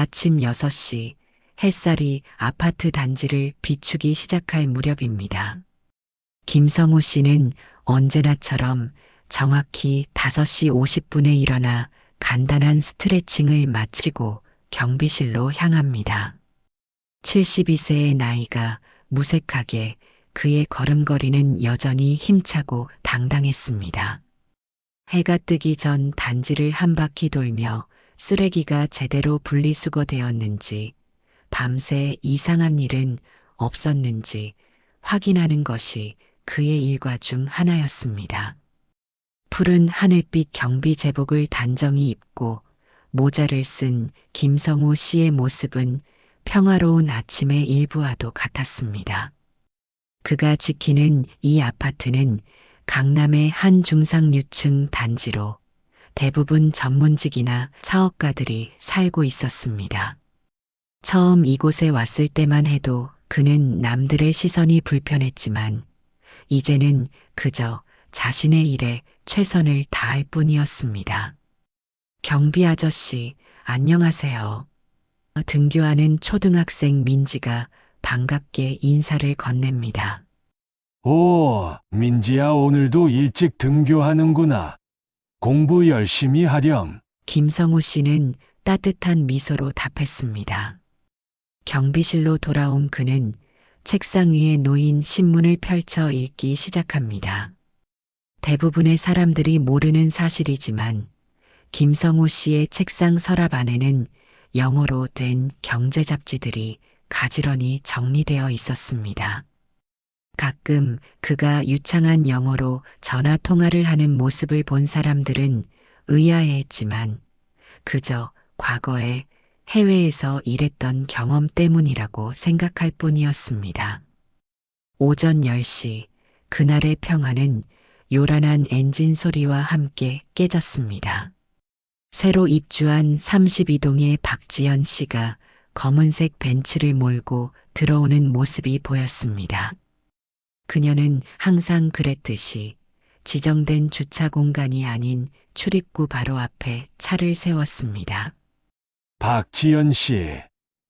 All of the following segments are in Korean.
아침 6시 햇살이 아파트 단지를 비추기 시작할 무렵입니다. 김성우 씨는 언제나처럼 정확히 5시 50분에 일어나 간단한 스트레칭을 마치고 경비실로 향합니다. 72세의 나이가 무색하게 그의 걸음걸이는 여전히 힘차고 당당했습니다. 해가 뜨기 전 단지를 한 바퀴 돌며 쓰레기가 제대로 분리수거되었는지, 밤새 이상한 일은 없었는지 확인하는 것이 그의 일과 중 하나였습니다. 푸른 하늘빛 경비 제복을 단정히 입고 모자를 쓴 김성우 씨의 모습은 평화로운 아침의 일부와도 같았습니다. 그가 지키는 이 아파트는 강남의 한 중상류층 단지로 대부분 전문직이나 사업가들이 살고 있었습니다. 처음 이곳에 왔을 때만 해도 그는 남들의 시선이 불편했지만 이제는 그저 자신의 일에 최선을 다할 뿐이었습니다. 경비 아저씨, 안녕하세요. 등교하는 초등학생 민지가 반갑게 인사를 건넵니다. 오, 민지야, 오늘도 일찍 등교하는구나. 공부 열심히 하렴. 김성우 씨는 따뜻한 미소로 답했습니다. 경비실로 돌아온 그는 책상 위에 놓인 신문을 펼쳐 읽기 시작합니다. 대부분의 사람들이 모르는 사실이지만 김성우 씨의 책상 서랍 안에는 영어로 된 경제 잡지들이 가지런히 정리되어 있었습니다. 가끔 그가 유창한 영어로 전화 통화를 하는 모습을 본 사람들은 의아해했지만 그저 과거에 해외에서 일했던 경험 때문이라고 생각할 뿐이었습니다. 오전 10시 그날의 평화는 요란한 엔진 소리와 함께 깨졌습니다. 새로 입주한 32동의 박지연 씨가 검은색 벤츠를 몰고 들어오는 모습이 보였습니다. 그녀는 항상 그랬듯이 지정된 주차 공간이 아닌 출입구 바로 앞에 차를 세웠습니다. 박지연 씨,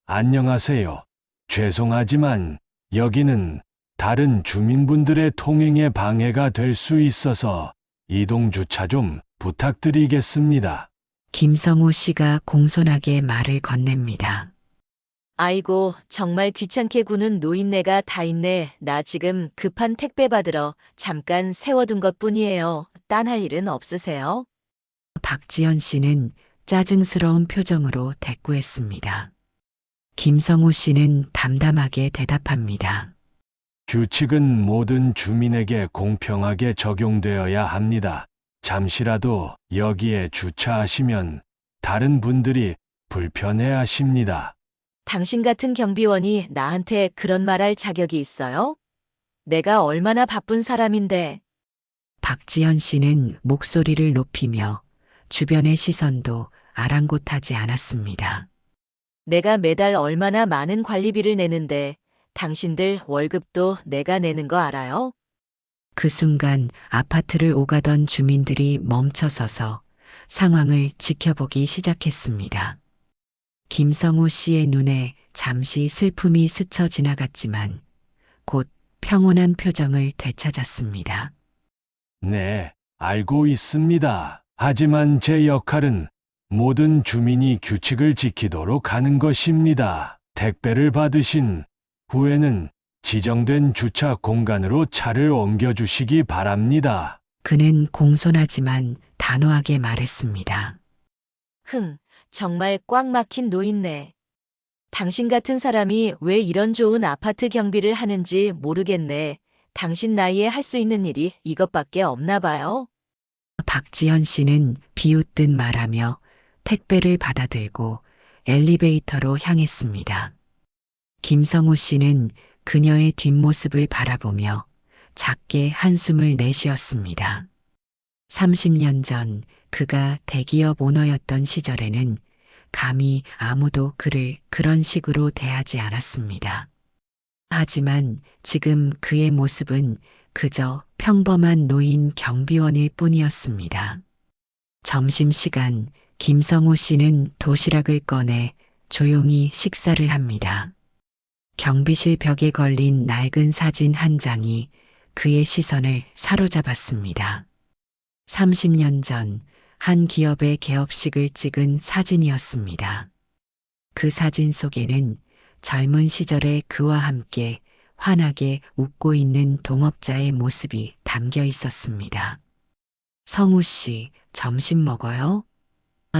안녕하세요. 죄송하지만 여기는 다른 주민분들의 통행에 방해가 될 수 있어서 이동 주차 좀 부탁드리겠습니다. 김성우 씨가 공손하게 말을 건넵니다. 아이고, 정말 귀찮게 구는 노인네가 다 있네. 나 지금 급한 택배 받으러 잠깐 세워둔 것뿐이에요. 딴 할 일은 없으세요? 박지연 씨는 짜증스러운 표정으로 대꾸했습니다. 김성우 씨는 담담하게 대답합니다. 규칙은 모든 주민에게 공평하게 적용되어야 합니다. 잠시라도 여기에 주차하시면 다른 분들이 불편해 하십니다. 당신 같은 경비원이 나한테 그런 말할 자격이 있어요? 내가 얼마나 바쁜 사람인데. 박지연 씨는 목소리를 높이며 주변의 시선도 아랑곳하지 않았습니다. 내가 매달 얼마나 많은 관리비를 내는데 당신들 월급도 내가 내는 거 알아요? 그 순간 아파트를 오가던 주민들이 멈춰서서 상황을 지켜보기 시작했습니다. 김성우 씨의 눈에 잠시 슬픔이 스쳐 지나갔지만 곧 평온한 표정을 되찾았습니다. 네, 알고 있습니다. 하지만 제 역할은 모든 주민이 규칙을 지키도록 하는 것입니다. 택배를 받으신 후에는 지정된 주차 공간으로 차를 옮겨주시기 바랍니다. 그는 공손하지만 단호하게 말했습니다. 정말 꽉 막힌 노인네. 당신 같은 사람이 왜 이런 좋은 아파트 경비를 하는지 모르겠네. 당신 나이에 할 수 있는 일이 이것밖에 없나 봐요. 박지연 씨는 비웃듯 말하며 택배를 받아들고 엘리베이터로 향했습니다. 김성우 씨는 그녀의 뒷모습을 바라보며 작게 한숨을 내쉬었습니다. 30년 전 그가 대기업 오너였던 시절에는 감히 아무도 그를 그런 식으로 대하지 않았습니다. 하지만 지금 그의 모습은 그저 평범한 노인 경비원일 뿐이었습니다. 점심시간 김성우 씨는 도시락을 꺼내 조용히 식사를 합니다. 경비실 벽에 걸린 낡은 사진 한 장이 그의 시선을 사로잡았습니다. 30년 전 한 기업의 개업식을 찍은 사진이었습니다. 그 사진 속에는 젊은 시절의 그와 함께 환하게 웃고 있는 동업자의 모습이 담겨 있었습니다. 성우 씨, 점심 먹어요?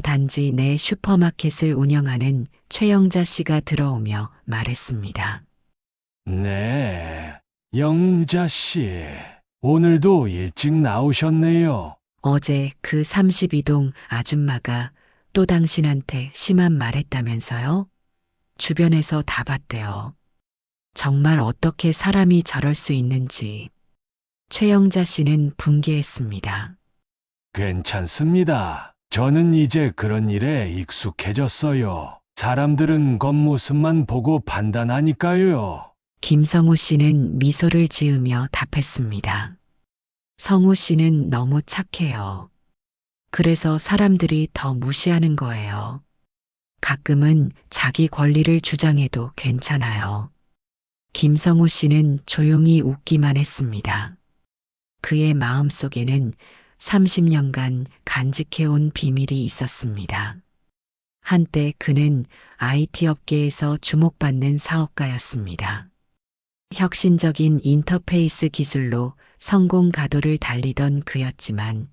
단지 내 슈퍼마켓을 운영하는 최영자 씨가 들어오며 말했습니다. 네, 영자 씨. 오늘도 일찍 나오셨네요. 어제 그 32동 아줌마가 또 당신한테 심한 말 했다면서요? 주변에서 다 봤대요. 정말 어떻게 사람이 저럴 수 있는지. 최영자 씨는 분개했습니다. 괜찮습니다. 저는 이제 그런 일에 익숙해졌어요. 사람들은 겉모습만 보고 판단하니까요. 김성우 씨는 미소를 지으며 답했습니다. 성우 씨는 너무 착해요. 그래서 사람들이 더 무시하는 거예요. 가끔은 자기 권리를 주장해도 괜찮아요. 김성우 씨는 조용히 웃기만 했습니다. 그의 마음속에는 30년간 간직해온 비밀이 있었습니다. 한때 그는 IT 업계에서 주목받는 사업가였습니다. 혁신적인 인터페이스 기술로 성공 가도를 달리던 그였지만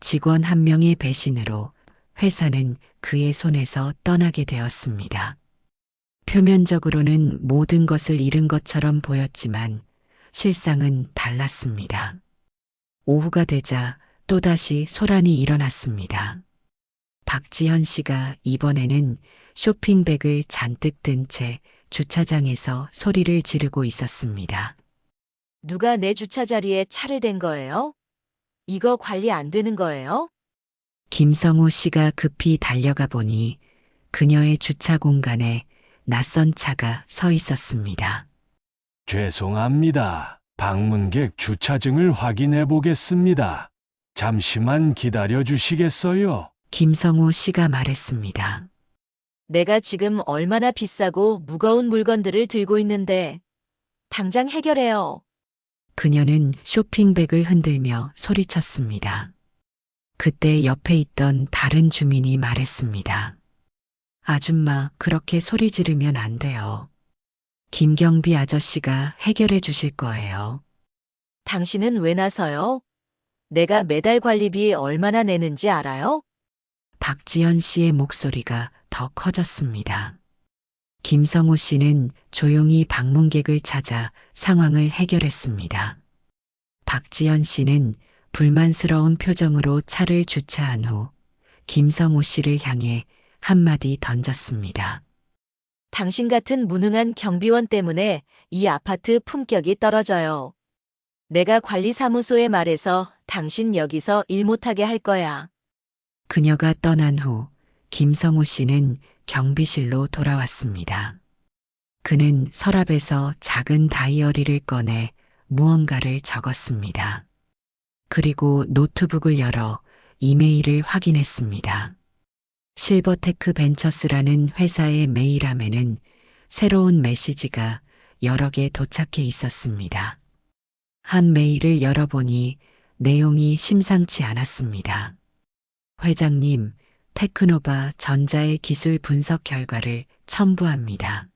직원 한 명의 배신으로 회사는 그의 손에서 떠나게 되었습니다. 표면적으로는 모든 것을 잃은 것처럼 보였지만 실상은 달랐습니다. 오후가 되자 또다시 소란이 일어났습니다. 박지현 씨가 이번에는 쇼핑백을 잔뜩 든 채 주차장에서 소리를 지르고 있었습니다. 누가 내 주차 자리에 차를 댄 거예요? 이거 관리 안 되는 거예요? 김성우 씨가 급히 달려가 보니 그녀의 주차 공간에 낯선 차가 서 있었습니다. 죄송합니다. 방문객 주차증을 확인해 보겠습니다. 잠시만 기다려 주시겠어요? 김성우 씨가 말했습니다. 내가 지금 얼마나 비싸고 무거운 물건들을 들고 있는데 당장 해결해요. 그녀는 쇼핑백을 흔들며 소리쳤습니다. 그때 옆에 있던 다른 주민이 말했습니다. 아줌마, 그렇게 소리 지르면 안 돼요. 김경비 아저씨가 해결해 주실 거예요. 당신은 왜 나서요? 내가 매달 관리비 얼마나 내는지 알아요? 박지연 씨의 목소리가 더 커졌습니다. 김성우 씨는 조용히 방문객을 찾아 상황을 해결했습니다. 박지연 씨는 불만스러운 표정으로 차를 주차한 후 김성우 씨를 향해 한마디 던졌습니다. 당신 같은 무능한 경비원 때문에 이 아파트 품격이 떨어져요. 내가 관리사무소에 말해서 당신 여기서 일 못하게 할 거야. 그녀가 떠난 후 김성우 씨는 경비실로 돌아왔습니다. 그는 서랍에서 작은 다이어리를 꺼내 무언가를 적었습니다. 그리고 노트북을 열어 이메일을 확인했습니다. 실버테크 벤처스라는 회사의 메일함에는 새로운 메시지가 여러 개 도착해 있었습니다. 한 메일을 열어보니 내용이 심상치 않았습니다. 회장님, 테크노바 전자의 기술 분석 결과를 첨부합니다.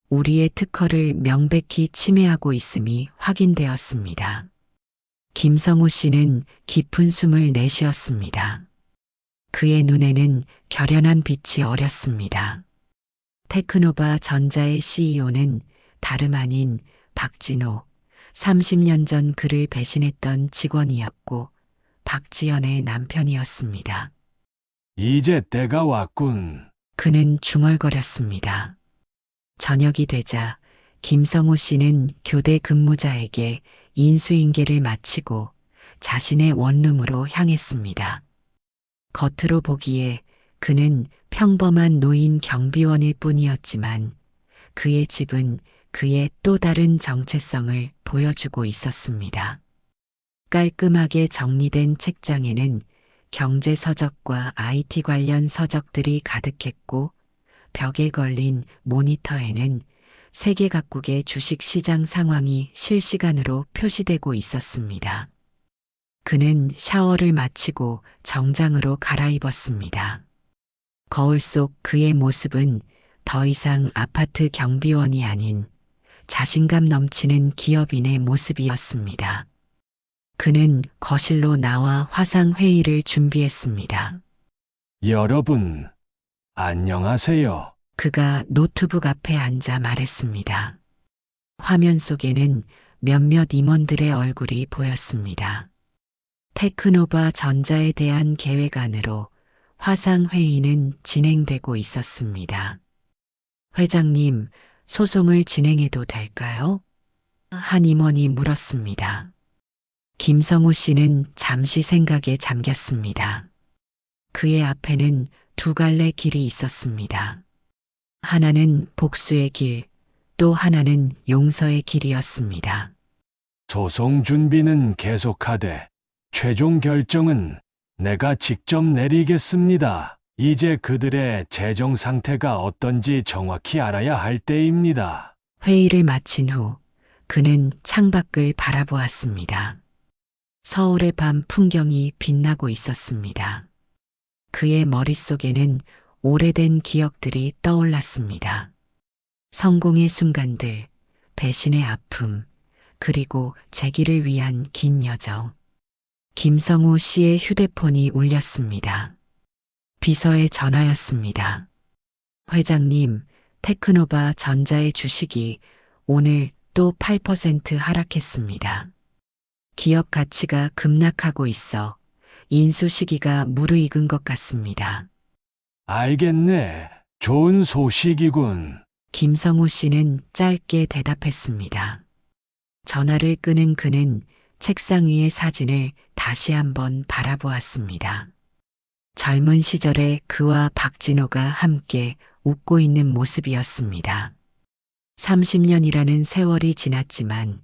우리의 특허를 명백히 침해하고 있음이 확인되었습니다. 김성우 씨는 깊은 숨을 내쉬었습니다. 그의 눈에는 결연한 빛이 어렸습니다. 테크노바 전자의 CEO는 다름 아닌 박진호, 30년 전 그를 배신했던 직원이었고 박지연의 남편이었습니다. 이제 때가 왔군. 그는 중얼거렸습니다. 저녁이 되자 김성우 씨는 교대 근무자에게 인수인계를 마치고 자신의 원룸으로 향했습니다. 겉으로 보기에 그는 평범한 노인 경비원일 뿐이었지만 그의 집은 그의 또 다른 정체성을 보여주고 있었습니다. 깔끔하게 정리된 책장에는 경제 서적과 IT 관련 서적들이 가득했고 벽에 걸린 모니터에는 세계 각국의 주식 시장 상황이 실시간으로 표시되고 있었습니다. 그는 샤워를 마치고 정장으로 갈아입었습니다. 거울 속 그의 모습은 더 이상 아파트 경비원이 아닌 자신감 넘치는 기업인의 모습이었습니다. 그는 거실로 나와 화상회의를 준비했습니다. 여러분, 안녕하세요. 그가 노트북 앞에 앉아 말했습니다. 화면 속에는 몇몇 임원들의 얼굴이 보였습니다. 테크노바 전자에 대한 계획안으로 화상회의는 진행되고 있었습니다. 회장님, 소송을 진행해도 될까요? 한 임원이 물었습니다. 김성우 씨는 잠시 생각에 잠겼습니다. 그의 앞에는 두 갈래 길이 있었습니다. 하나는 복수의 길, 또 하나는 용서의 길이었습니다. 소송 준비는 계속하되 최종 결정은 내가 직접 내리겠습니다. 이제 그들의 재정 상태가 어떤지 정확히 알아야 할 때입니다. 회의를 마친 후 그는 창밖을 바라보았습니다. 서울의 밤 풍경이 빛나고 있었습니다. 그의 머릿속에는 오래된 기억들이 떠올랐습니다. 성공의 순간들, 배신의 아픔, 그리고 재기를 위한 긴 여정. 김성우 씨의 휴대폰이 울렸습니다. 비서의 전화였습니다. 회장님, 테크노바 전자의 주식이 오늘 또 8% 하락했습니다. 기업 가치가 급락하고 있어 인수 시기가 무르익은 것 같습니다. 알겠네. 좋은 소식이군. 김성우 씨는 짧게 대답했습니다. 전화를 끄는 그는 책상 위의 사진을 다시 한번 바라보았습니다. 젊은 시절에 그와 박진호가 함께 웃고 있는 모습이었습니다. 30년이라는 세월이 지났지만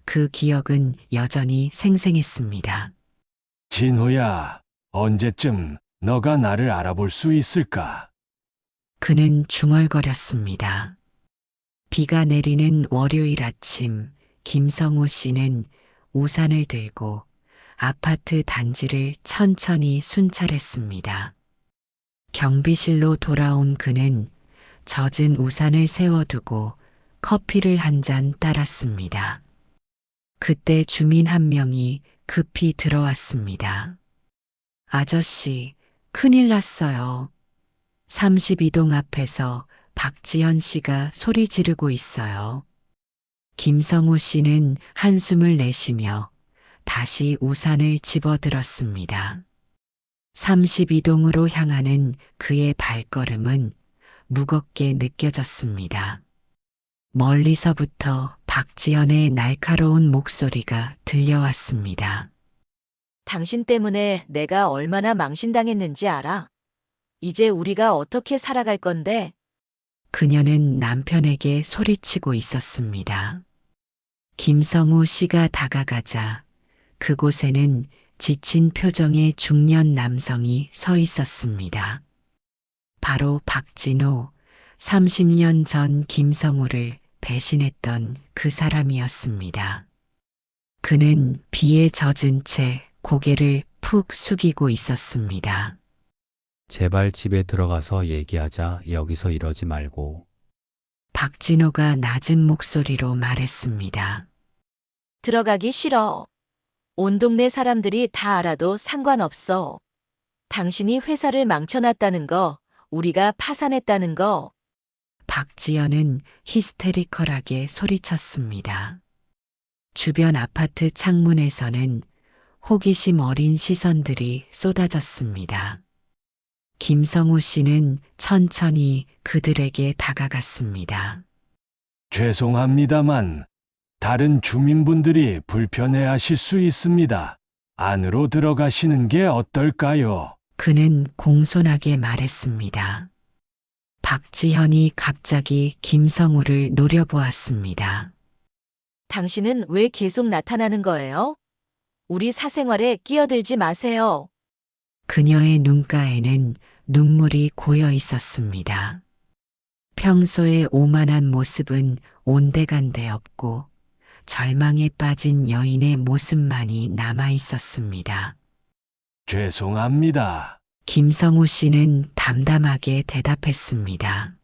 그 기억은 여전히 생생했습니다. 진호야, 언제쯤 너가 나를 알아볼 수 있을까? 그는 중얼거렸습니다. 비가 내리는 월요일 아침, 김성우 씨는 우산을 들고 아파트 단지를 천천히 순찰했습니다. 경비실로 돌아온 그는 젖은 우산을 세워두고 커피를 한 잔 따랐습니다. 그때 주민 한 명이 급히 들어왔습니다. 아저씨, 큰일 났어요. 32동 앞에서 박지현 씨가 소리 지르고 있어요. 김성우 씨는 한숨을 내쉬며 다시 우산을 집어들었습니다. 32동으로 향하는 그의 발걸음은 무겁게 느껴졌습니다. 멀리서부터 박지연의 날카로운 목소리가 들려왔습니다. 당신 때문에 내가 얼마나 망신당했는지 알아? 이제 우리가 어떻게 살아갈 건데? 그녀는 남편에게 소리치고 있었습니다. 김성우 씨가 다가가자 그곳에는 지친 표정의 중년 남성이 서 있었습니다. 바로 박진호, 30년 전 김성우를 배신했던 그 사람이었습니다. 그는 비에 젖은 채 고개를 푹 숙이고 있었습니다. 제발 집에 들어가서 얘기하자. 여기서 이러지 말고. 박진호가 낮은 목소리로 말했습니다. 들어가기 싫어. 온 동네 사람들이 다 알아도 상관없어. 당신이 회사를 망쳐놨다는 거, 우리가 파산했다는 거. 박지연은 히스테리컬하게 소리쳤습니다. 주변 아파트 창문에서는 호기심 어린 시선들이 쏟아졌습니다. 김성우 씨는 천천히 그들에게 다가갔습니다. 죄송합니다만 다른 주민분들이 불편해하실 수 있습니다. 안으로 들어가시는 게 어떨까요? 그는 공손하게 말했습니다. 박지현이 갑자기 김성우를 노려보았습니다. 당신은 왜 계속 나타나는 거예요? 우리 사생활에 끼어들지 마세요. 그녀의 눈가에는 눈물이 고여 있었습니다. 평소의 오만한 모습은 온데간데 없고 절망에 빠진 여인의 모습만이 남아 있었습니다. 죄송합니다. 김성우 씨는 담담하게 대답했습니다.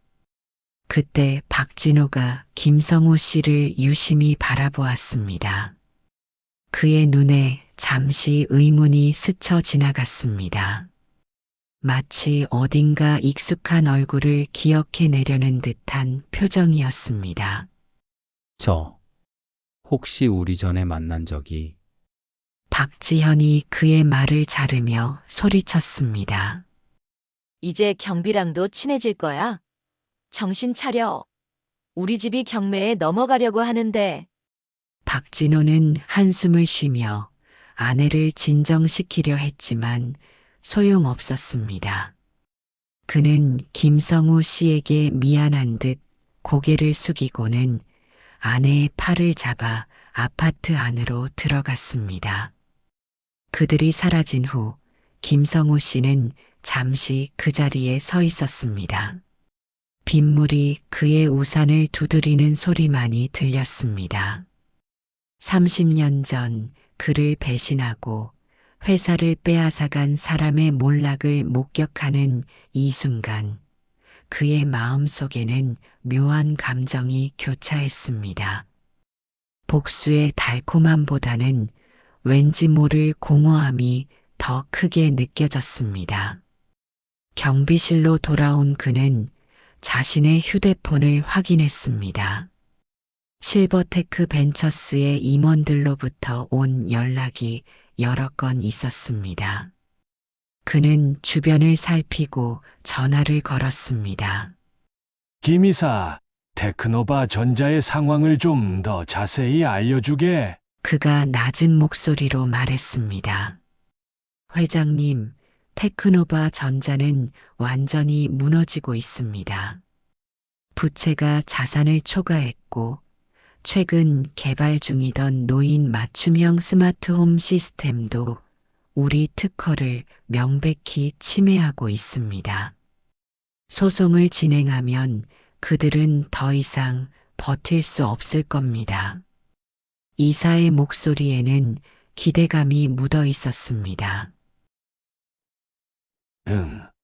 그때 박진호가 김성우 씨를 유심히 바라보았습니다. 그의 눈에 잠시 의문이 스쳐 지나갔습니다. 마치 어딘가 익숙한 얼굴을 기억해내려는 듯한 표정이었습니다. 저, 혹시 우리 전에 만난 적이 박지현이 그의 말을 자르며 소리쳤습니다. 이제 경비랑도 친해질 거야? 정신 차려. 우리 집이 경매에 넘어가려고 하는데. 박진호는 한숨을 쉬며 아내를 진정시키려 했지만 소용없었습니다. 그는 김성우 씨에게 미안한 듯 고개를 숙이고는 아내의 팔을 잡아 아파트 안으로 들어갔습니다. 그들이 사라진 후 김성우 씨는 잠시 그 자리에 서 있었습니다. 빗물이 그의 우산을 두드리는 소리만이 들렸습니다. 30년 전 그를 배신하고 회사를 빼앗아간 사람의 몰락을 목격하는 이 순간 그의 마음속에는 묘한 감정이 교차했습니다. 복수의 달콤함보다는 왠지 모를 공허함이 더 크게 느껴졌습니다. 경비실로 돌아온 그는 자신의 휴대폰을 확인했습니다. 실버테크 벤처스의 임원들로부터 온 연락이 여러 건 있었습니다. 그는 주변을 살피고 전화를 걸었습니다. 김 이사, 테크노바 전자의 상황을 좀 더 자세히 알려주게. 그가 낮은 목소리로 말했습니다. 회장님, 테크노바 전자는 완전히 무너지고 있습니다. 부채가 자산을 초과했고 최근 개발 중이던 노인 맞춤형 스마트홈 시스템도 우리 특허를 명백히 침해하고 있습니다. 소송을 진행하면 그들은 더 이상 버틸 수 없을 겁니다. 이사의 목소리에는 기대감이 묻어 있었습니다.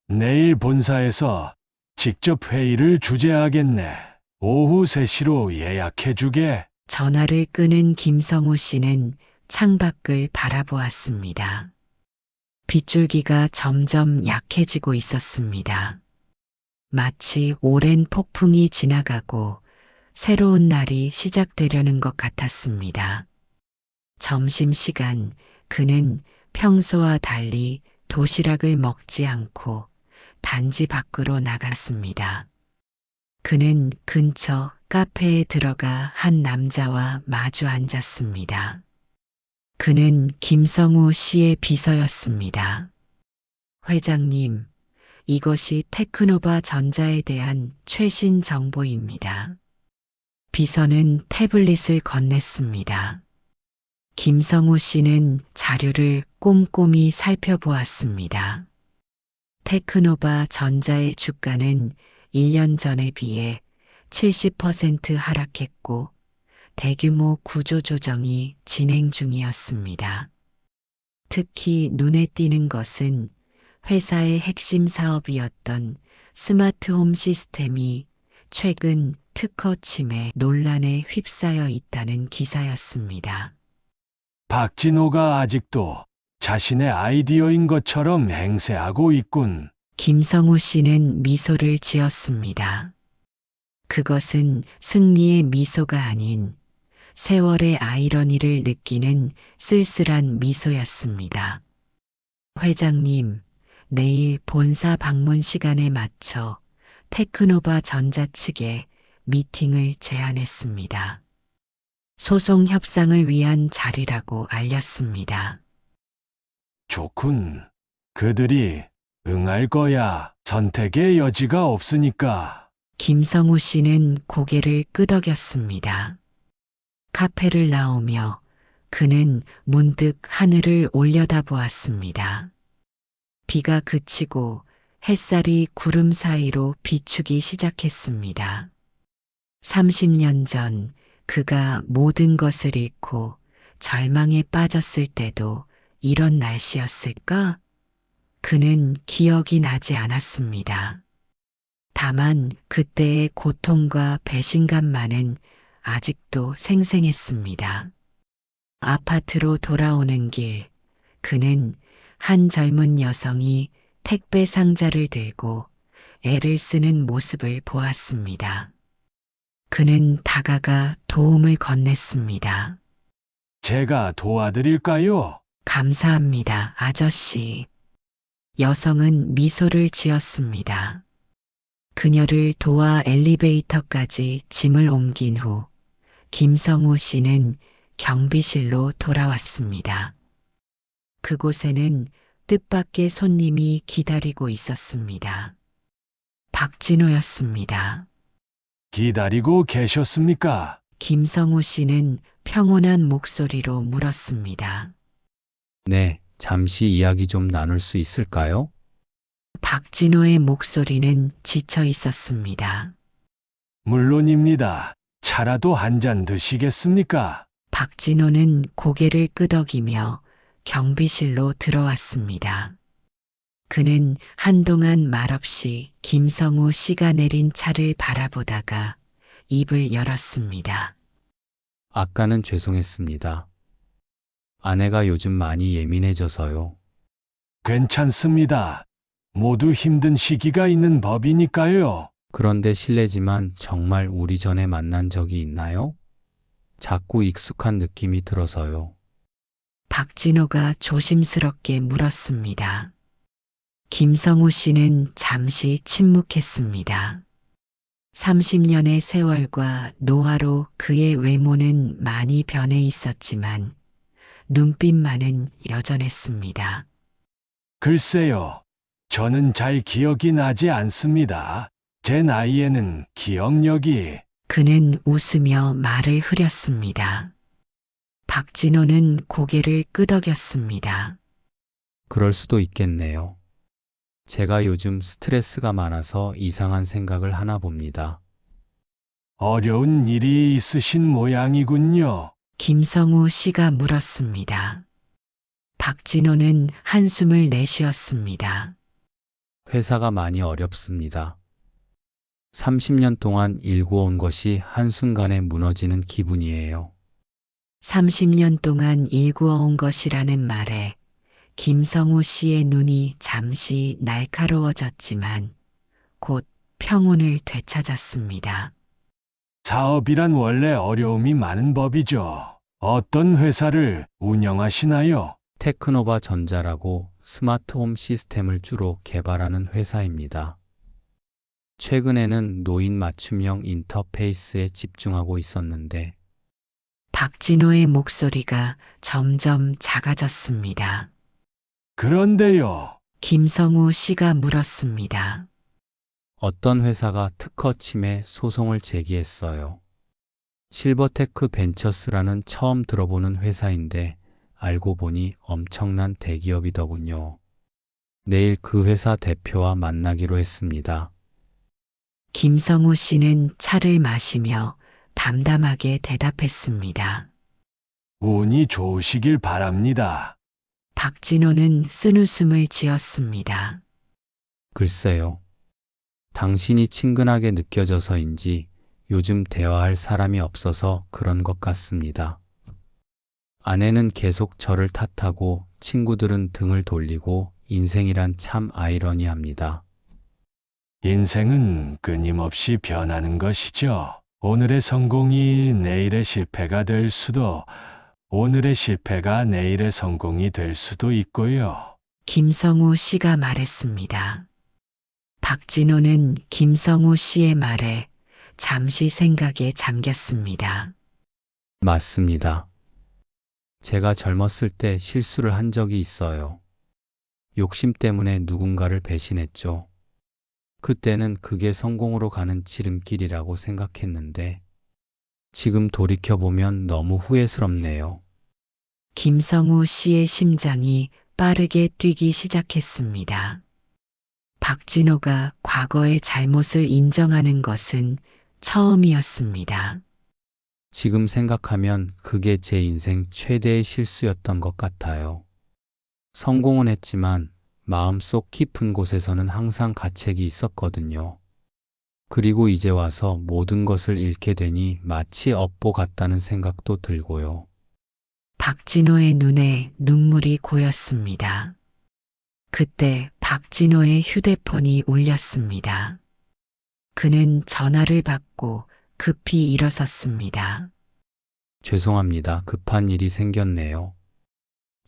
내일 본사에서 직접 회의를 주재하겠네. 오후 3시로 예약해주게. 전화를 끊은 김성우 씨는 창밖을 바라보았습니다. 빗줄기가 점점 약해지고 있었습니다. 마치 오랜 폭풍이 지나가고 새로운 날이 시작되려는 것 같았습니다. 점심시간 그는 평소와 달리 도시락을 먹지 않고 단지 밖으로 나갔습니다. 그는 근처 카페에 들어가 한 남자와 마주 앉았습니다. 그는 김성우 씨의 비서였습니다. 회장님, 이것이 테크노바 전자에 대한 최신 정보입니다. 비서는 태블릿을 건넸습니다. 김성우 씨는 자료를 꼼꼼히 살펴보았습니다. 테크노바 전자의 주가는 1년 전에 비해 70% 하락했고 대규모 구조조정이 진행 중이었습니다. 특히 눈에 띄는 것은 회사의 핵심 사업이었던 스마트홈 시스템이 최근 특허 침해 논란에 휩싸여 있다는 기사였습니다. 박진호가 아직도 자신의 아이디어인 것처럼 행세하고 있군. 김성우 씨는 미소를 지었습니다. 그것은 승리의 미소가 아닌 세월의 아이러니를 느끼는 쓸쓸한 미소였습니다. 회장님, 내일 본사 방문 시간에 맞춰 테크노바 전자 측에 미팅을 제안했습니다. 소송 협상을 위한 자리라고 알렸습니다. 좋군. 그들이 응할 거야. 선택의 여지가 없으니까. 김성우 씨는 고개를 끄덕였습니다. 카페를 나오며 그는 문득 하늘을 올려다보았습니다. 비가 그치고 햇살이 구름 사이로 비추기 시작했습니다. 30년 전 그가 모든 것을 잃고 절망에 빠졌을 때도 이런 날씨였을까? 그는 기억이 나지 않았습니다. 다만 그때의 고통과 배신감만은 아직도 생생했습니다. 아파트로 돌아오는 길, 그는 한 젊은 여성이 택배 상자를 들고 애를 쓰는 모습을 보았습니다. 그는 다가가 도움을 건넸습니다. 제가 도와드릴까요? 감사합니다, 아저씨. 여성은 미소를 지었습니다. 그녀를 도와 엘리베이터까지 짐을 옮긴 후 김성우 씨는 경비실로 돌아왔습니다. 그곳에는 뜻밖의 손님이 기다리고 있었습니다. 박진호였습니다. 기다리고 계셨습니까? 김성우 씨는 평온한 목소리로 물었습니다. 네, 잠시 이야기 좀 나눌 수 있을까요? 박진호의 목소리는 지쳐 있었습니다. 물론입니다. 차라도 한 잔 드시겠습니까? 박진호는 고개를 끄덕이며 경비실로 들어왔습니다. 그는 한동안 말없이 김성우 씨가 내린 차를 바라보다가 입을 열었습니다. 아까는 죄송했습니다. 아내가 요즘 많이 예민해져서요. 괜찮습니다. 모두 힘든 시기가 있는 법이니까요. 그런데 실례지만 정말 우리 전에 만난 적이 있나요? 자꾸 익숙한 느낌이 들어서요. 박진호가 조심스럽게 물었습니다. 김성우 씨는 잠시 침묵했습니다. 30년의 세월과 노화로 그의 외모는 많이 변해 있었지만 눈빛만은 여전했습니다. 글쎄요. 저는 잘 기억이 나지 않습니다. 제 나이에는 기억력이... 그는 웃으며 말을 흐렸습니다. 박진호는 고개를 끄덕였습니다. 그럴 수도 있겠네요. 제가 요즘 스트레스가 많아서 이상한 생각을 하나 봅니다. 어려운 일이 있으신 모양이군요. 김성우 씨가 물었습니다. 박진호는 한숨을 내쉬었습니다. 회사가 많이 어렵습니다. 30년 동안 일구어온 것이 한순간에 무너지는 기분이에요. 30년 동안 일구어온 것이라는 말에 김성우 씨의 눈이 잠시 날카로워졌지만 곧 평온을 되찾았습니다. 사업이란 원래 어려움이 많은 법이죠. 어떤 회사를 운영하시나요? 테크노바 전자라고 스마트홈 시스템을 주로 개발하는 회사입니다. 최근에는 노인 맞춤형 인터페이스에 집중하고 있었는데 박진호의 목소리가 점점 작아졌습니다. 그런데요. 김성우 씨가 물었습니다. 어떤 회사가 특허 침해 소송을 제기했어요. 실버테크 벤처스라는 처음 들어보는 회사인데 알고 보니 엄청난 대기업이더군요. 내일 그 회사 대표와 만나기로 했습니다. 김성우 씨는 차를 마시며 담담하게 대답했습니다. 운이 좋으시길 바랍니다. 박진호는 쓴웃음을 지었습니다. 글쎄요. 당신이 친근하게 느껴져서인지 요즘 대화할 사람이 없어서 그런 것 같습니다. 아내는 계속 저를 탓하고 친구들은 등을 돌리고 인생이란 참 아이러니합니다. 인생은 끊임없이 변하는 것이죠. 오늘의 성공이 내일의 실패가 될 수도, 오늘의 실패가 내일의 성공이 될 수도 있고요. 김성우 씨가 말했습니다. 박진호는 김성우 씨의 말에 잠시 생각에 잠겼습니다. 맞습니다. 제가 젊었을 때 실수를 한 적이 있어요. 욕심 때문에 누군가를 배신했죠. 그때는 그게 성공으로 가는 지름길이라고 생각했는데 지금 돌이켜보면 너무 후회스럽네요. 김성우 씨의 심장이 빠르게 뛰기 시작했습니다. 박진호가 과거의 잘못을 인정하는 것은 처음이었습니다. 지금 생각하면 그게 제 인생 최대의 실수였던 것 같아요. 성공은 했지만 마음속 깊은 곳에서는 항상 가책이 있었거든요. 그리고 이제 와서 모든 것을 잃게 되니 마치 업보 같다는 생각도 들고요. 박진호의 눈에 눈물이 고였습니다. 그때 박진호의 휴대폰이 울렸습니다. 그는 전화를 받고 급히 일어섰습니다. 죄송합니다. 급한 일이 생겼네요.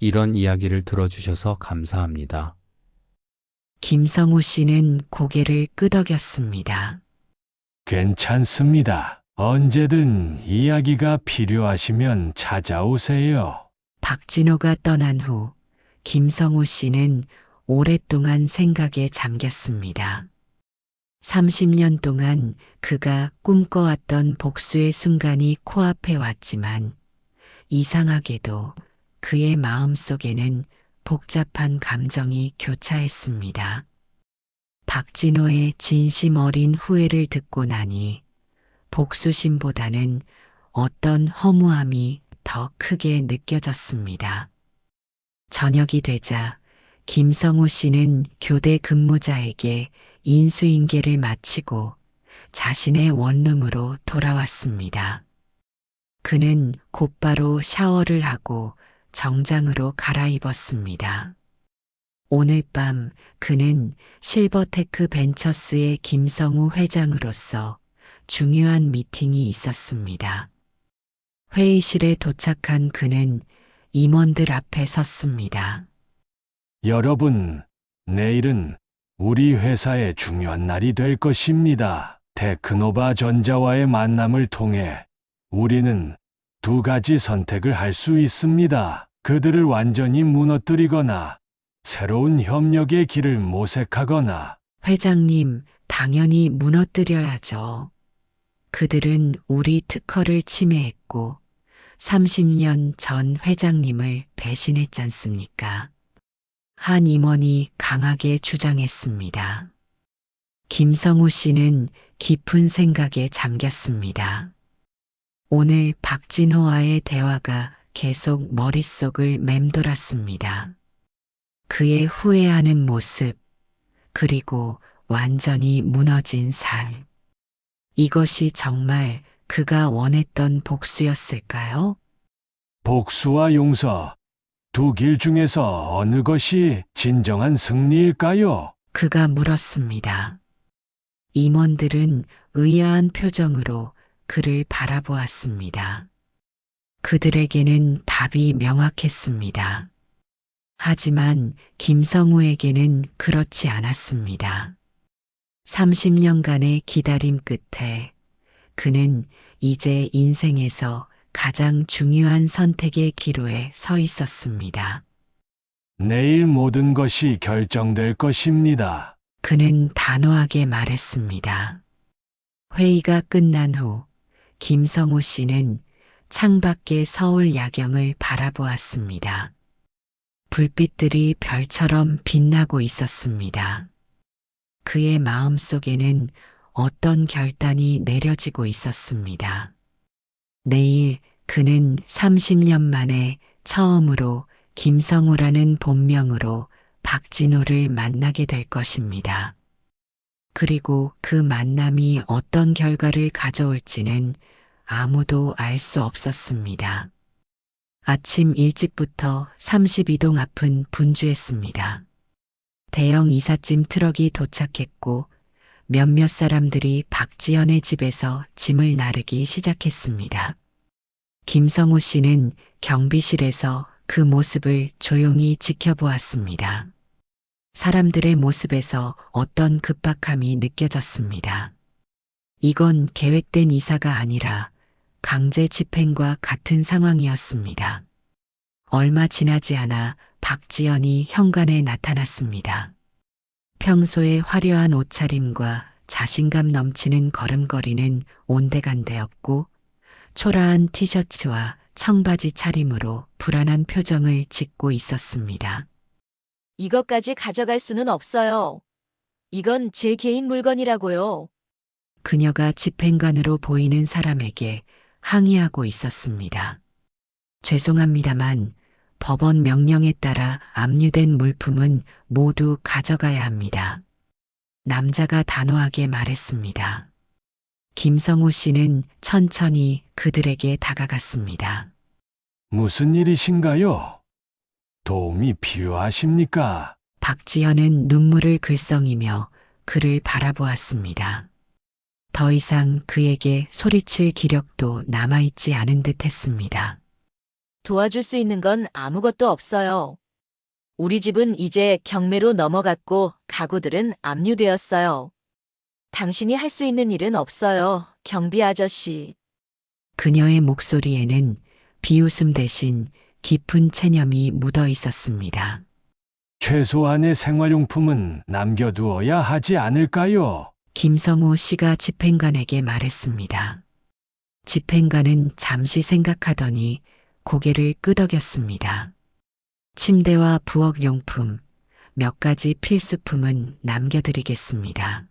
이런 이야기를 들어주셔서 감사합니다. 김성우 씨는 고개를 끄덕였습니다. 괜찮습니다. 언제든 이야기가 필요하시면 찾아오세요. 박진호가 떠난 후 김성우 씨는 오랫동안 생각에 잠겼습니다. 30년 동안 그가 꿈꿔왔던 복수의 순간이 코앞에 왔지만 이상하게도 그의 마음속에는 복잡한 감정이 교차했습니다. 박진호의 진심 어린 후회를 듣고 나니 복수심보다는 어떤 허무함이 더 크게 느껴졌습니다. 저녁이 되자 김성우 씨는 교대 근무자에게 인수인계를 마치고 자신의 원룸으로 돌아왔습니다. 그는 곧바로 샤워를 하고 정장으로 갈아입었습니다. 오늘 밤 그는 실버테크 벤처스의 김성우 회장으로서 중요한 미팅이 있었습니다. 회의실에 도착한 그는 임원들 앞에 섰습니다. 여러분, 내일은 우리 회사의 중요한 날이 될 것입니다. 테크노바 전자와의 만남을 통해 우리는 두 가지 선택을 할 수 있습니다. 그들을 완전히 무너뜨리거나 새로운 협력의 길을 모색하거나. 회장님, 당연히 무너뜨려야죠. 그들은 우리 특허를 침해했고 30년 전 회장님을 배신했지 않습니까? 한 임원이 강하게 주장했습니다. 김성우 씨는 깊은 생각에 잠겼습니다. 오늘 박진호와의 대화가 계속 머릿속을 맴돌았습니다. 그의 후회하는 모습, 그리고 완전히 무너진 삶. 이것이 정말 그가 원했던 복수였을까요? 복수와 용서, 두 길 중에서 어느 것이 진정한 승리일까요? 그가 물었습니다. 임원들은 의아한 표정으로 그를 바라보았습니다. 그들에게는 답이 명확했습니다. 하지만 김성우에게는 그렇지 않았습니다. 30년간의 기다림 끝에 그는 이제 인생에서 가장 중요한 선택의 기로에 서 있었습니다. 내일 모든 것이 결정될 것입니다. 그는 단호하게 말했습니다. 회의가 끝난 후 김성우 씨는 창밖의 서울 야경을 바라보았습니다. 불빛들이 별처럼 빛나고 있었습니다. 그의 마음속에는 어떤 결단이 내려지고 있었습니다. 내일 그는 30년 만에 처음으로 김성우라는 본명으로 박진호를 만나게 될 것입니다. 그리고 그 만남이 어떤 결과를 가져올지는 아무도 알 수 없었습니다. 아침 일찍부터 32동 앞은 분주했습니다. 대형 이삿짐 트럭이 도착했고 몇몇 사람들이 박지연의 집에서 짐을 나르기 시작했습니다. 김성우 씨는 경비실에서 그 모습을 조용히 지켜보았습니다. 사람들의 모습에서 어떤 급박함이 느껴졌습니다. 이건 계획된 이사가 아니라 강제 집행과 같은 상황이었습니다. 얼마 지나지 않아 박지연이 현관에 나타났습니다. 평소의 화려한 옷차림과 자신감 넘치는 걸음걸이는 온데간데없고 초라한 티셔츠와 청바지 차림으로 불안한 표정을 짓고 있었습니다. 이것까지 가져갈 수는 없어요. 이건 제 개인 물건이라고요. 그녀가 집행관으로 보이는 사람에게 항의하고 있었습니다. 죄송합니다만 법원 명령에 따라 압류된 물품은 모두 가져가야 합니다. 남자가 단호하게 말했습니다. 김성우 씨는 천천히 그들에게 다가갔습니다. 무슨 일이신가요? 도움이 필요하십니까? 박지현은 눈물을 글썽이며 그를 바라보았습니다. 더 이상 그에게 소리칠 기력도 남아있지 않은 듯 했습니다. 도와줄 수 있는 건 아무것도 없어요. 우리 집은 이제 경매로 넘어갔고 가구들은 압류되었어요. 당신이 할 수 있는 일은 없어요, 경비 아저씨. 그녀의 목소리에는 비웃음 대신 깊은 체념이 묻어 있었습니다. 최소한의 생활용품은 남겨두어야 하지 않을까요? 김성우 씨가 집행관에게 말했습니다. 집행관은 잠시 생각하더니 고개를 끄덕였습니다. 침대와 부엌용품, 몇 가지 필수품은 남겨드리겠습니다.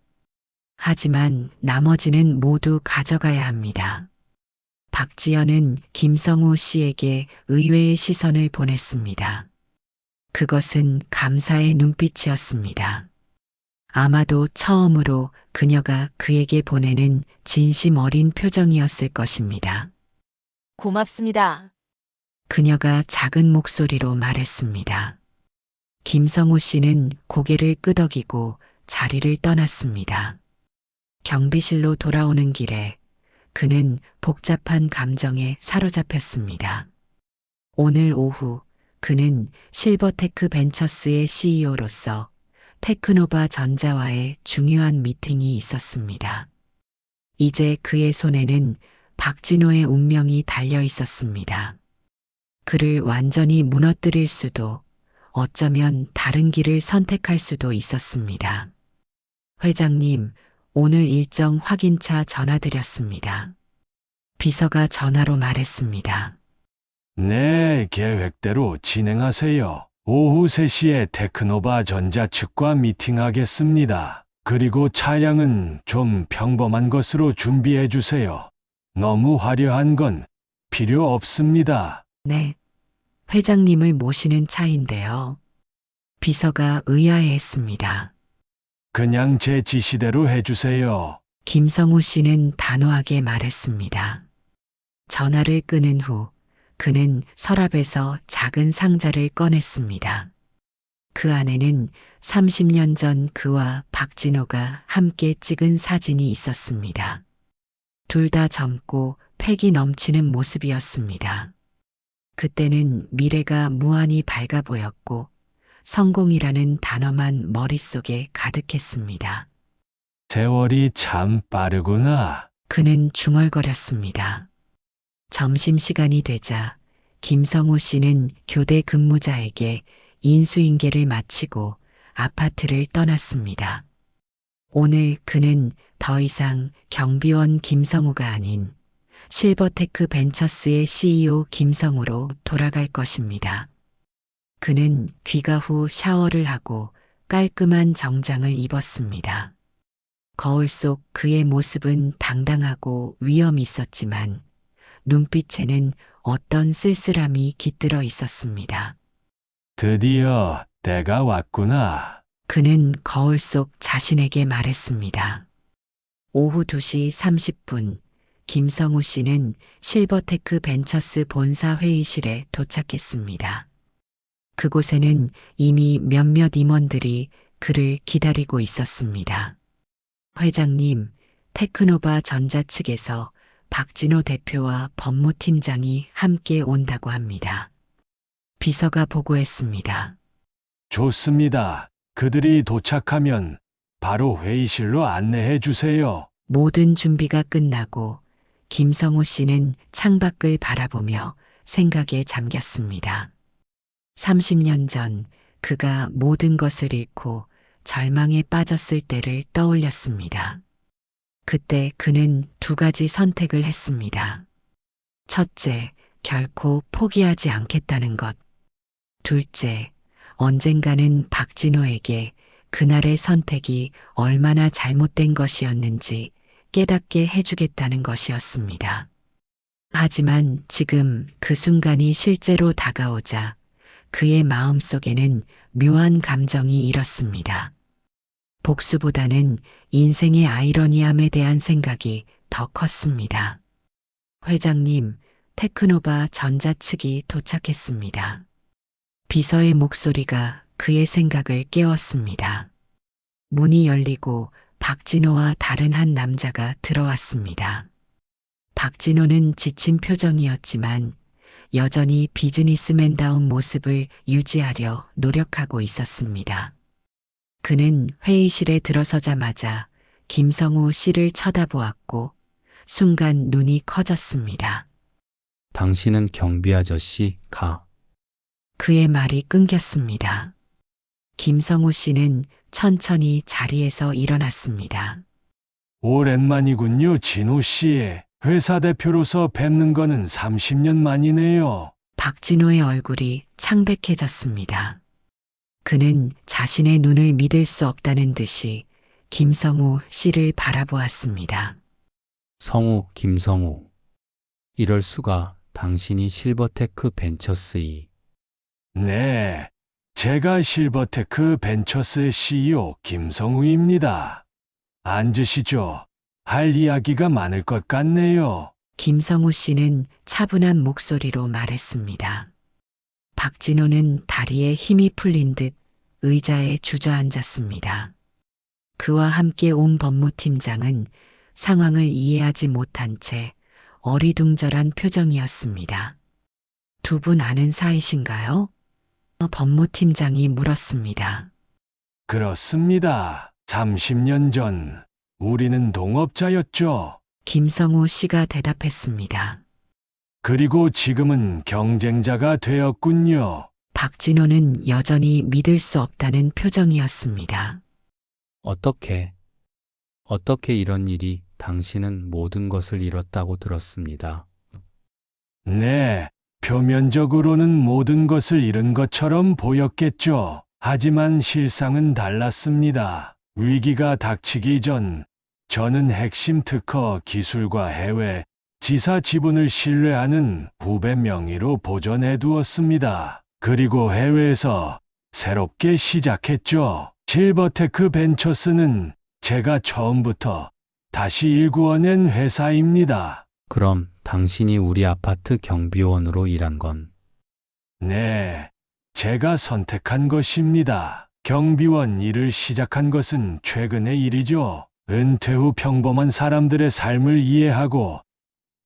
하지만 나머지는 모두 가져가야 합니다. 박지연은 김성우 씨에게 의외의 시선을 보냈습니다. 그것은 감사의 눈빛이었습니다. 아마도 처음으로 그녀가 그에게 보내는 진심 어린 표정이었을 것입니다. 고맙습니다. 그녀가 작은 목소리로 말했습니다. 김성우 씨는 고개를 끄덕이고 자리를 떠났습니다. 경비실로 돌아오는 길에 그는 복잡한 감정에 사로잡혔습니다. 오늘 오후 그는 실버테크 벤처스의 CEO로서 테크노바 전자와의 중요한 미팅이 있었습니다. 이제 그의 손에는 박진호의 운명이 달려 있었습니다. 그를 완전히 무너뜨릴 수도 어쩌면 다른 길을 선택할 수도 있었습니다. 회장님, 오늘 일정 확인차 전화드렸습니다. 비서가 전화로 말했습니다. 네, 계획대로 진행하세요. 오후 3시에 테크노바 전자 측과 미팅하겠습니다. 그리고 차량은 좀 평범한 것으로 준비해 주세요. 너무 화려한 건 필요 없습니다. 네, 회장님을 모시는 차인데요. 비서가 의아해했습니다. 그냥 제 지시대로 해주세요. 김성우 씨는 단호하게 말했습니다. 전화를 끊은 후 그는 서랍에서 작은 상자를 꺼냈습니다. 그 안에는 30년 전 그와 박진호가 함께 찍은 사진이 있었습니다. 둘 다 젊고 패기 넘치는 모습이었습니다. 그때는 미래가 무한히 밝아 보였고 성공이라는 단어만 머릿속에 가득했습니다. 세월이 참 빠르구나. 그는 중얼거렸습니다. 점심시간이 되자 김성우 씨는 교대 근무자에게 인수인계를 마치고 아파트를 떠났습니다. 오늘 그는 더 이상 경비원 김성우가 아닌 실버테크 벤처스의 CEO 김성우로 돌아갈 것입니다. 그는 귀가 후 샤워를 하고 깔끔한 정장을 입었습니다. 거울 속 그의 모습은 당당하고 위엄이 있었지만 눈빛에는 어떤 쓸쓸함이 깃들어 있었습니다. 드디어 때가 왔구나. 그는 거울 속 자신에게 말했습니다. 오후 2시 30분 김성우 씨는 실버테크 벤처스 본사 회의실에 도착했습니다. 그곳에는 이미 몇몇 임원들이 그를 기다리고 있었습니다. 회장님, 테크노바 전자 측에서 박진호 대표와 법무팀장이 함께 온다고 합니다. 비서가 보고했습니다. 좋습니다. 그들이 도착하면 바로 회의실로 안내해 주세요. 모든 준비가 끝나고 김성우 씨는 창밖을 바라보며 생각에 잠겼습니다. 30년 전 그가 모든 것을 잃고 절망에 빠졌을 때를 떠올렸습니다. 그때 그는 2가지 선택을 했습니다. 첫째, 결코 포기하지 않겠다는 것. 둘째, 언젠가는 박진호에게 그날의 선택이 얼마나 잘못된 것이었는지 깨닫게 해주겠다는 것이었습니다. 하지만 지금 그 순간이 실제로 다가오자 그의 마음속에는 묘한 감정이 일었습니다. 복수보다는 인생의 아이러니함에 대한 생각이 더 컸습니다. 회장님, 테크노바 전자 측이 도착했습니다. 비서의 목소리가 그의 생각을 깨웠습니다. 문이 열리고 박진호와 다른 한 남자가 들어왔습니다. 박진호는 지친 표정이었지만 여전히 비즈니스맨다운 모습을 유지하려 노력하고 있었습니다. 그는 회의실에 들어서자마자 김성우 씨를 쳐다보았고 순간 눈이 커졌습니다. 당신은 경비 아저씨 가. 그의 말이 끊겼습니다. 김성우 씨는 천천히 자리에서 일어났습니다. 오랜만이군요, 진호 씨. 회사 대표로서 뵙는 거는 30년 만이네요. 박진호의 얼굴이 창백해졌습니다. 그는 자신의 눈을 믿을 수 없다는 듯이 김성우 씨를 바라보았습니다. 성우, 김성우. 이럴 수가. 당신이 실버테크 벤처스이. 네, 제가 실버테크 벤처스의 CEO 김성우입니다. 앉으시죠. 할 이야기가 많을 것 같네요. 김성우 씨는 차분한 목소리로 말했습니다. 박진호는 다리에 힘이 풀린 듯 의자에 주저앉았습니다. 그와 함께 온 법무팀장은 상황을 이해하지 못한 채 어리둥절한 표정이었습니다. 두 분 아는 사이신가요? 법무팀장이 물었습니다. 그렇습니다. 30년 전 우리는 동업자였죠. 김성우 씨가 대답했습니다. 그리고 지금은 경쟁자가 되었군요. 박진호는 여전히 믿을 수 없다는 표정이었습니다. 어떻게 이런 일이. 당신은 모든 것을 잃었다고 들었습니다. 네, 표면적으로는 모든 것을 잃은 것처럼 보였겠죠. 하지만 실상은 달랐습니다. 위기가 닥치기 전 저는 핵심 특허 기술과 해외 지사 지분을 신뢰하는 후배 명의로 보존해 두었습니다. 그리고 해외에서 새롭게 시작했죠. 실버테크 벤처스는 제가 처음부터 다시 일구어낸 회사입니다. 그럼 당신이 우리 아파트 경비원으로 일한 건 네, 제가 선택한 것입니다. 경비원 일을 시작한 것은 최근의 일이죠. 은퇴 후 평범한 사람들의 삶을 이해하고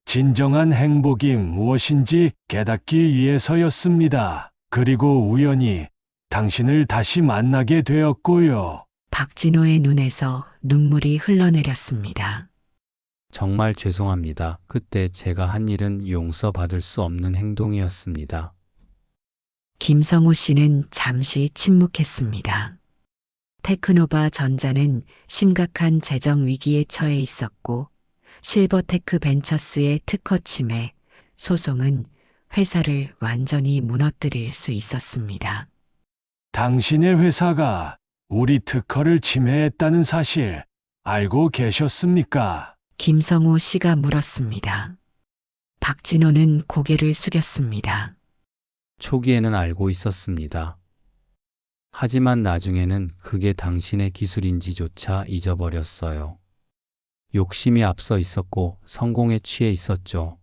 진정한 행복이 무엇인지 깨닫기 위해서였습니다. 그리고 우연히 당신을 다시 만나게 되었고요. 박진호의 눈에서 눈물이 흘러내렸습니다. 정말 죄송합니다. 그때 제가 한 일은 용서받을 수 없는 행동이었습니다. 김성우 씨는 잠시 침묵했습니다. 테크노바 전자는 심각한 재정 위기에 처해 있었고 실버테크 벤처스의 특허 침해, 소송은 회사를 완전히 무너뜨릴 수 있었습니다. 당신의 회사가 우리 특허를 침해했다는 사실 알고 계셨습니까? 김성우 씨가 물었습니다. 박진호는 고개를 숙였습니다. 초기에는 알고 있었습니다. 하지만 나중에는 그게 당신의 기술인지조차 잊어버렸어요. 욕심이 앞서 있었고 성공에 취해 있었죠.